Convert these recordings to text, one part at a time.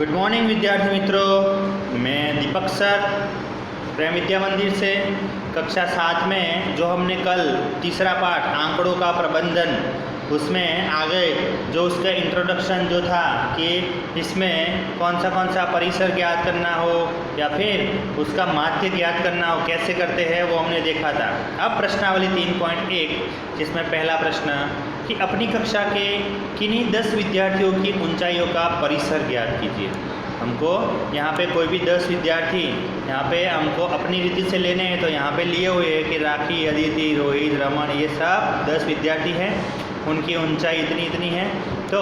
Good morning विद्यार्थी मित्रों, मैं दीपक सर प्रेम विद्या मंदिर से कक्षा 7 में जो हमने कल तीसरा पाठ आंकड़ों का प्रबंधन उसमें आगे जो उसका इंट्रोडक्शन जो था कि इसमें कौन सा परिसर ज्ञात करना हो या फिर उसका माध्य ज्ञात करना हो कैसे करते हैं वो हमने देखा था। अब प्रश्नावली 3.1 जिसमें पहला प्रश्न कि अपनी कक्षा के किन्हीं 10 विद्यार्थियों की ऊंचाइयों का परिसर ज्ञात कीजिए। हमको यहाँ पे कोई भी 10 विद्यार्थी यहाँ पे हमको अपनी रीति से लेने हैं, तो यहाँ पे लिए हुए हैं कि राखी, अदिति, रोहित, रमन, ये सब 10 विद्यार्थी हैं, उनकी ऊंचाई इतनी इतनी है। तो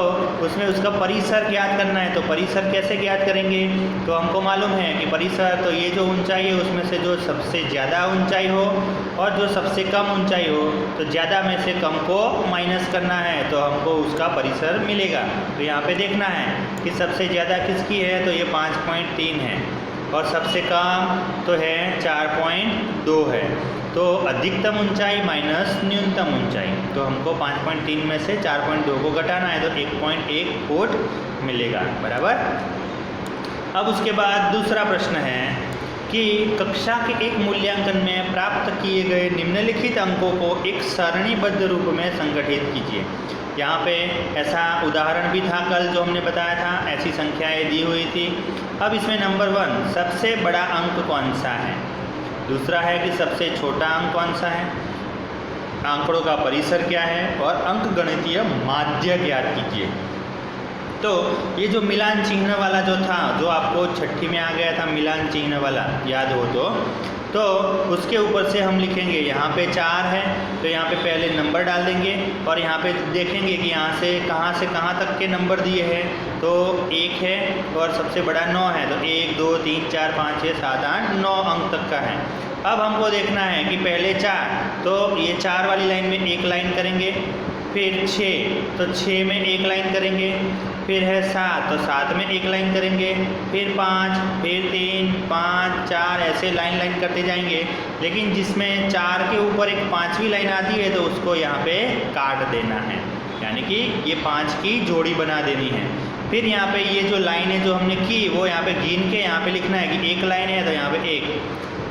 उसमें उसका परिसर ज्ञात करना है। तो परिसर कैसे ज्ञात करेंगे? तो हमको मालूम है कि परिसर तो ये जो ऊंचाई है उसमें से जो सबसे ज़्यादा ऊंचाई हो और जो सबसे कम ऊंचाई हो, तो ज़्यादा में से कम को माइनस करना है तो हमको उसका परिसर मिलेगा। तो यहाँ पे देखना है कि सबसे ज़्यादा किसकी है, तो ये 5.3 है और सबसे कम तो है 4.2 है। तो अधिकतम ऊंचाई माइनस न्यूनतम ऊंचाई, तो हमको 5.3 में से 4.2 को घटाना है तो 1.1 फुट मिलेगा, बराबर। अब उसके बाद दूसरा प्रश्न है कि कक्षा के एक मूल्यांकन में प्राप्त किए गए निम्नलिखित अंकों को एक सारणीबद्ध रूप में संगठित कीजिए। यहाँ पे ऐसा उदाहरण भी था कल जो हमने बताया था, ऐसी संख्याएं दी हुई थी। अब इसमें नंबर 1 सबसे बड़ा अंक कौन सा है, दूसरा है कि सबसे छोटा अंक कौन सा है, आंकड़ों का परिसर क्या है और अंक गणितीय माध्य ज्ञात कीजिए। तो ये जो मिलान चिन्ह वाला जो था, जो आपको छठी में आ गया था मिलान चिन्ह वाला, याद हो तो उसके ऊपर से हम लिखेंगे यहाँ पे 4 है तो यहाँ पे पहले नंबर डाल देंगे और यहाँ पे देखेंगे कि यहाँ से कहाँ तक के नंबर दिए हैं। तो 1 है और सबसे बड़ा 9 है, तो 1 2 3 4 5 6 7 8 9 अंक तक का है। अब हमको देखना है कि पहले 4, तो ये 4 वाली लाइन में एक लाइन करेंगे, फिर 6 तो 6 में एक लाइन करेंगे, फिर है 7 तो 7 में एक लाइन करेंगे, फिर 5, फिर 3 5 4 ऐसे लाइन करते जाएंगे। लेकिन जिसमें 4 के ऊपर एक 5वीं लाइन आती है तो उसको यहाँ पे काट देना है, यानी कि ये 5 की जोड़ी बना देनी है। फिर यहाँ पे ये जो लाइन है जो हमने की वो यहाँ पे गिन के यहाँ पे लिखना है कि 1 लाइन है तो यहाँ पे 1,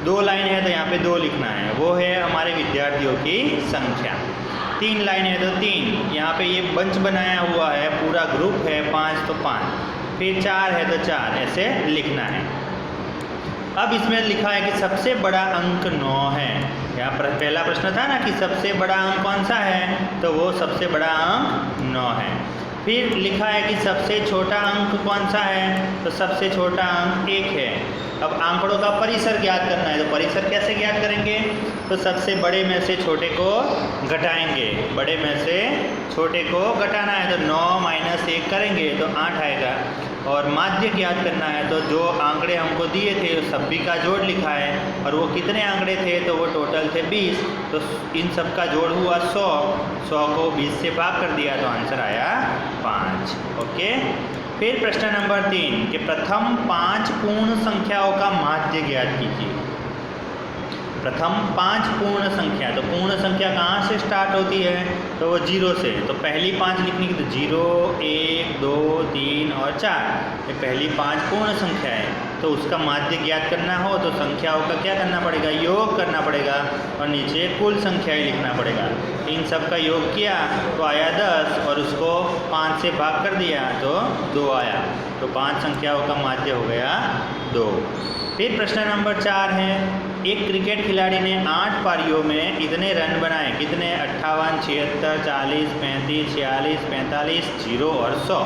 2 लाइन है तो यहाँ पे 2 लिखना है, वो है हमारे विद्यार्थियों की संख्या। 3 लाइन है तो 3, यहाँ पे ये बंच बनाया हुआ है, पूरा ग्रुप है 5 तो 5, फिर 4 है तो 4, ऐसे लिखना है। अब इसमें लिखा है कि सबसे बड़ा अंक 9 है। यहाँ पर पहला प्रश्न था ना कि सबसे बड़ा अंक कौन सा है, तो वो सबसे बड़ा अंक 9 है। फिर लिखा है कि सबसे छोटा अंक कौन सा है, तो सबसे छोटा अंक 1 है। अब आंकड़ों का परिसर ज्ञात करना है, तो परिसर कैसे ज्ञात करेंगे, तो सबसे बड़े में से छोटे को घटाएंगे, बड़े में से छोटे को घटाना है तो 9 - 1 करेंगे तो 8 आएगा। और माध्य ज्ञात करना है तो जो आंकड़े हमको दिए थे सभी का जोड़ लिखा है और वो कितने आंकड़े थे, तो वो टोटल थे 20, तो इन सब का जोड़ हुआ 100 को 20 से भाग कर दिया तो आंसर आया 5। ओके। फिर प्रश्न नंबर 3 कि प्रथम 5 पूर्ण संख्याओं का माध्य ज्ञात कीजिए। प्रथम 5 पूर्ण संख्या, तो पूर्ण संख्या कहाँ से स्टार्ट होती है, तो वो 0 से। तो पहली 5 लिखने की तो 0 1 2 3 और 4, ये पहली 5 पूर्ण संख्या है। तो उसका माध्य ज्ञात करना हो तो संख्याओं का क्या करना पड़ेगा, योग करना पड़ेगा और नीचे कुल संख्याएं लिखना पड़ेगा। इन सब का योग किया तो आया 10 और उसको 5 से भाग कर दिया तो 2 आया, तो 5 संख्याओं का माध्य हो गया 2। फिर प्रश्न नंबर 4 है, एक क्रिकेट खिलाड़ी ने 8 पारियों में इतने रन बनाए, कितने, 58 76 40 35 46 45 0 और 100।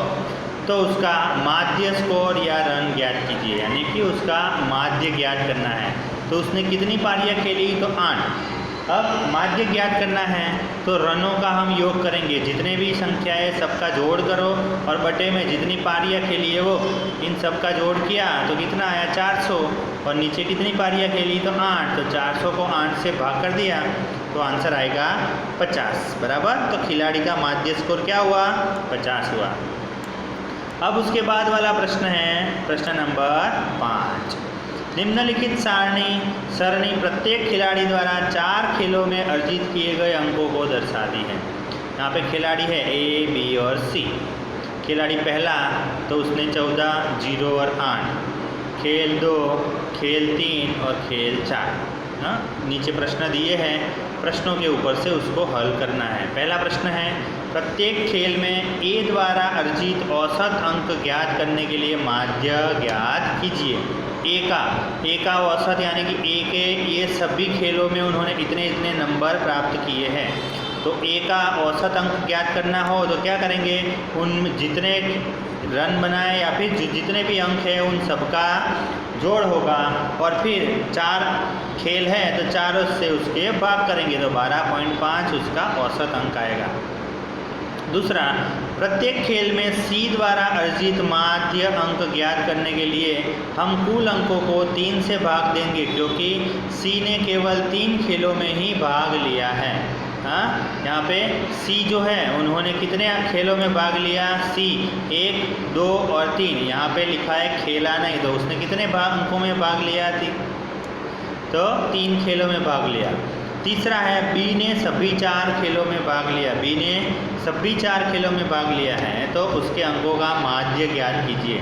तो उसका माध्य स्कोर या रन ज्ञात कीजिए, यानी कि उसका माध्य ज्ञात करना है। तो उसने कितनी पारियां खेली, तो 8। अब माध्य ज्ञात करना है तो रनों का हम योग करेंगे, जितने भी संख्याएं सबका जोड़ करो और बटे में जितनी पारियां खेली है वो, इन सब का जोड़ किया तो कितना आया 400 और नीचे कितनी पारियां खेली, तो 8, तो 400 को 8 से भाग कर दिया तो आंसर आएगा 50, बराबर। तो खिलाड़ी का माध्य स्कोर क्या हुआ, 50 हुआ। अब उसके बाद वाला प्रश्न है प्रश्न नंबर 5, निम्नलिखित सरणी प्रत्येक खिलाड़ी द्वारा 4 खेलों में अर्जित किए गए अंकों को दर्शाती है। यहाँ पे खिलाड़ी है A, B और C। खिलाड़ी पहला तो उसने 14, 0 और 8, खेल 2, खेल 3 और खेल 4। हाँ, नीचे प्रश्न दिए हैं, प्रश्नों के ऊपर से उसको हल करना है। पहला प्रश्न है, प्रत्येक खेल में ए द्वारा अर्जित औसत अंक ज्ञात करने के लिए माध्य ज्ञात कीजिए। ए का औसत यानी कि ए के ये सभी खेलों में उन्होंने इतने इतने नंबर प्राप्त किए हैं, तो ए का औसत अंक ज्ञात करना हो तो क्या करेंगे, उन जितने रन बनाए या फिर जितने भी अंक है उन सबका जोड़ होगा और फिर 4 खेल है तो 4 से उसके भाग करेंगे तो 12.5 उसका औसत अंक आएगा। दूसरा, प्रत्येक खेल में सी द्वारा अर्जित माध्य अंक ज्ञात करने के लिए हम कुल अंकों को 3 से भाग देंगे क्योंकि सी ने केवल 3 खेलों में ही भाग लिया है। हाँ, यहाँ पे सी जो है उन्होंने कितने खेलों में भाग लिया, सी 1, 2 और 3, यहाँ पे लिखा है खेला नहीं, तो उसने कितने अंकों में भाग लिया थी, तो 3 खेलों में भाग लिया। तीसरा है, बी ने सभी 4 खेलों में भाग लिया, बी ने सभी 4 खेलों में भाग लिया है तो उसके अंकों का माध्य ज्ञात कीजिए।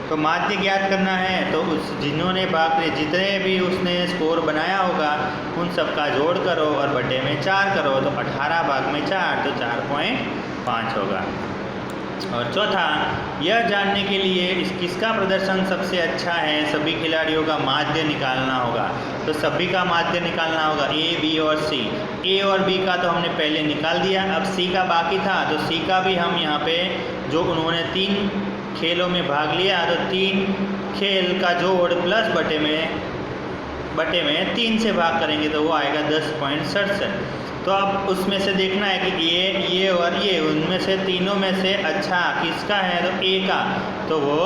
तो माध्य ज्ञात करना है तो उस जिन्होंने भाग लिए जितने भी उसने स्कोर बनाया होगा उन सब का जोड़ करो और बटे में 4 करो तो 18 भाग में 4 तो 4.5 होगा। और चौथा, यह जानने के लिए किसका प्रदर्शन सबसे अच्छा है सभी खिलाड़ियों का माध्य निकालना होगा। तो सभी का माध्य निकालना होगा, ए, बी और सी। ए और बी का तो हमने पहले निकाल दिया, अब सी का बाकी था तो सी का भी हम यहाँ पे जो उन्होंने 3 खेलों में भाग लिया तो 3 खेल का जोड़ प्लस बटे में 3 से भाग करेंगे तो वो आएगा 10.67। तो अब उसमें से देखना है कि ये और ये उनमें से तीनों में से अच्छा किसका है, तो ए का, तो वो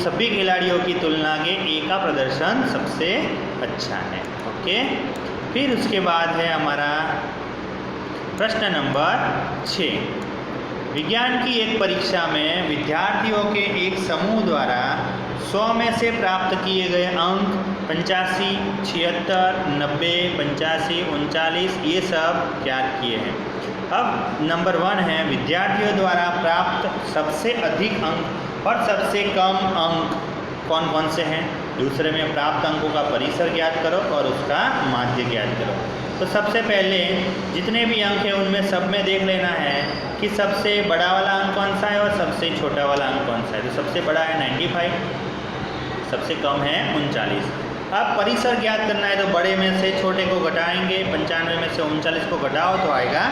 सभी खिलाड़ियों की तुलना के ए का प्रदर्शन सबसे अच्छा है। ओके, फिर उसके बाद है हमारा प्रश्न नंबर 6। विज्ञान की एक परीक्षा में विद्यार्थियों के एक समूह द्वारा 100 में से प्राप्त किए गए अंक 85, 76, 90, 85, 39 ये सब ज्ञात किए हैं। अब नंबर 1 है, विद्यार्थियों द्वारा प्राप्त सबसे अधिक अंक और सबसे कम अंक कौन कौन से हैं। दूसरे में प्राप्त अंकों का परिसर ज्ञात करो और उसका माध्य ज्ञात करो। तो सबसे पहले जितने भी अंक हैं उनमें सब में देख लेना है कि सबसे बड़ा वाला अंक कौन सा है और सबसे छोटा वाला अंक कौन सा है। तो सबसे बड़ा है 95, सबसे कम है 39। अब परिसर ज्ञात करना है तो बड़े में से छोटे को घटाएंगे, 95 में से 39 को घटाओ तो आएगा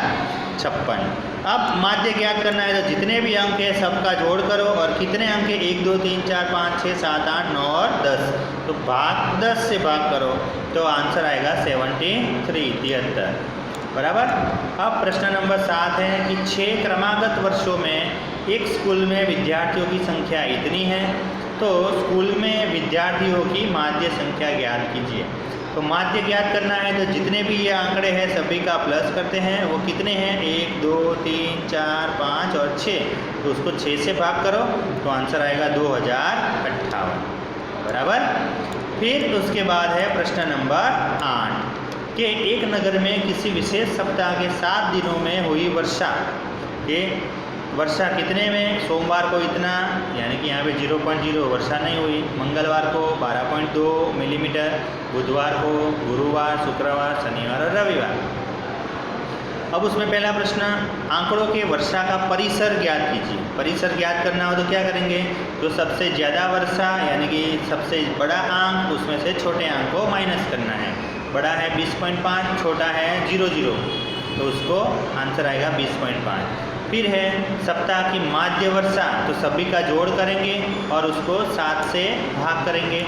56। अब माध्य ज्ञात करना है तो जितने भी अंक है सबका जोड़ करो और कितने अंक है 1, 2, 3, 4, 5, 6, 7, 8, 9 और 10, तो भाग 10 से भाग करो तो आंसर आएगा 73 बराबर। अब प्रश्न नंबर 7 है कि 6 क्रमागत वर्षों में एक स्कूल में विद्यार्थियों की संख्या इतनी है, तो स्कूल में विद्यार्थियों की माध्य संख्या ज्ञात कीजिए। तो माध्य ज्ञात करना है तो जितने भी ये आंकड़े हैं सभी का प्लस करते हैं, वो कितने हैं 1, 2, 3, 4, 5 और 6, तो उसको 6 से भाग करो तो आंसर आएगा 2058 बराबर। फिर उसके बाद है प्रश्न नंबर 8 कि एक नगर में किसी विशेष सप्ताह के 7 दिनों में हुई वर्षा के वर्षा कितने में, सोमवार को इतना यानी कि यहाँ पे 0.0 वर्षा नहीं हुई, मंगलवार को 12.2 मिलीमीटर, बुधवार को, गुरुवार, शुक्रवार, शनिवार और रविवार। अब उसमें पहला प्रश्न, आंकड़ों के वर्षा का परिसर ज्ञात कीजिए। परिसर ज्ञात करना हो तो क्या करेंगे, तो सबसे ज़्यादा वर्षा यानी कि सबसे बड़ा अंक उसमें से छोटे अंक को माइनस करना है। बड़ा है 20.5, छोटा है 0.0, तो उसको आंसर आएगा 20.5। फिर है सप्ताह की माध्य वर्षा, तो सभी का जोड़ करेंगे और उसको 7 से भाग करेंगे,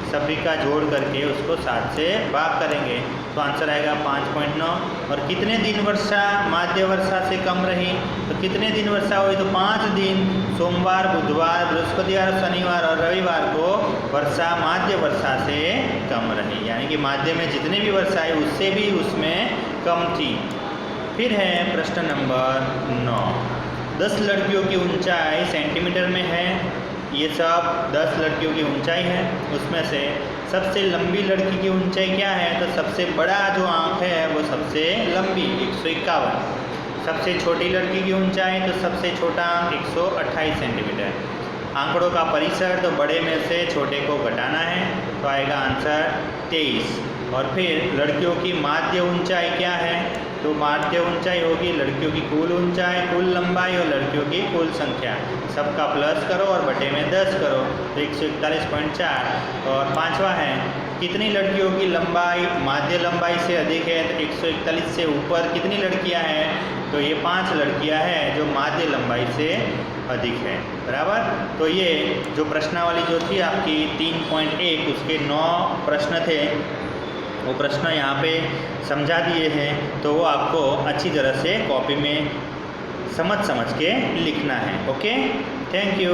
सभी का जोड़ करके उसको 7 से भाग करेंगे तो आंसर आएगा 5.9। और कितने दिन वर्षा माध्य वर्षा से कम रही, तो कितने दिन वर्षा हुई, तो 5 दिन, सोमवार, बुधवार, बृहस्पतिवार, शनिवार और रविवार को वर्षा माध्य वर्षा से कम रही, यानी कि माध्य में जितनी भी वर्षा है उससे भी उसमें कम थी। फिर है प्रश्न नंबर 9, 10 लड़कियों की ऊंचाई सेंटीमीटर में है, ये सब 10 लड़कियों की ऊंचाई है, उसमें से सबसे लंबी लड़की की ऊंचाई क्या है, तो सबसे बड़ा जो आंक है वो सबसे लंबी 151। सबसे छोटी लड़की की ऊंचाई, तो सबसे छोटा 128 सेंटीमीटर। आंकड़ों का परिसर, तो बड़े में से छोटे को घटाना है, तो आएगा आंसर 23। और फिर लड़कियों की माध्य ऊंचाई क्या है, तो माध्य ऊंचाई होगी लड़कियों की कुल ऊंचाई, कुल लंबाई और लड़कियों की कुल संख्या, सबका प्लस करो और बटे में 10 करो, तो 141.4। और पांचवा है कितनी लड़कियों की लंबाई माध्य लंबाई से अधिक है, तो 141 से ऊपर कितनी लड़कियां हैं, तो ये 5 लड़कियां हैं जो माध्य लंबाई से अधिक है। बराबर। तो ये जो प्रश्नावली जो थी आपकी 3.1 उसके 9 प्रश्न थे, वो प्रश्न यहाँ पे समझा दिए हैं, तो वो आपको अच्छी तरह से कॉपी में समझ के लिखना है। Okay, thank you.